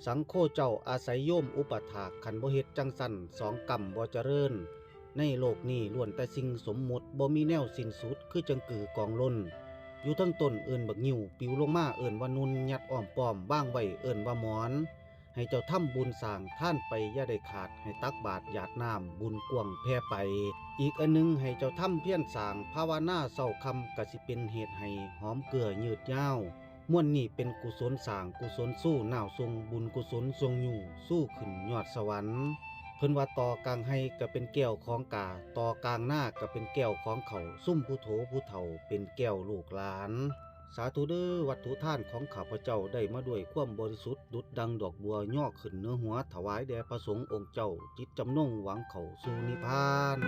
สังโฆเจ้าอาศัยโยมอุปถากขันบ่เฮ็ดจังสั่นสองกรรมบ่เจริญในโลกนี้ล้วนแต่สิ่งสมมุติบ่มีแนวสิ้นสุดคือจังกือกองล้นอยู่ทั้งต้นเอิ้นบักงิ้วปิวลงมาเอิ้นว่านุนยัดอ้อมป้อมบ้างไว้เอิ้นว่าหมอนให้เจ้าทำบุญสร้างท่านไปอย่าได้ขาดให้ตักบาตรหยาดน้ำบุญกว้างแผ่ไปอีกอันนึงให้เจ้าทำเพียรสร้างภาวนาเศร้าคำก็สิเป็นเหตุให้หอมเกลือยืดยาวม่วนนี้เป็นกุศลสร้างกุศลสู้น่าวทรงบุญกุศลทรงอยู่สู้ขึ้นยอดสวรรค์เพิ่นว่าต่อกลางให้ก็เป็นแก้วของกาต่อกลางหน้าก็เป็นแก้วของเขาซุ่มผู้โถผู้เฒ่าเป็นแก้วลูกหลานสาธุเด้อวัตถุทานของข้าพเจ้าได้มาด้วยความบริสุทธิ์ดุจดังดอกบัวย่อขึ้นเนื้อหัวถวายแด่พระสงฆ์องค์เจ้าจิตจำนงหวังเข้าสู่นิพพาน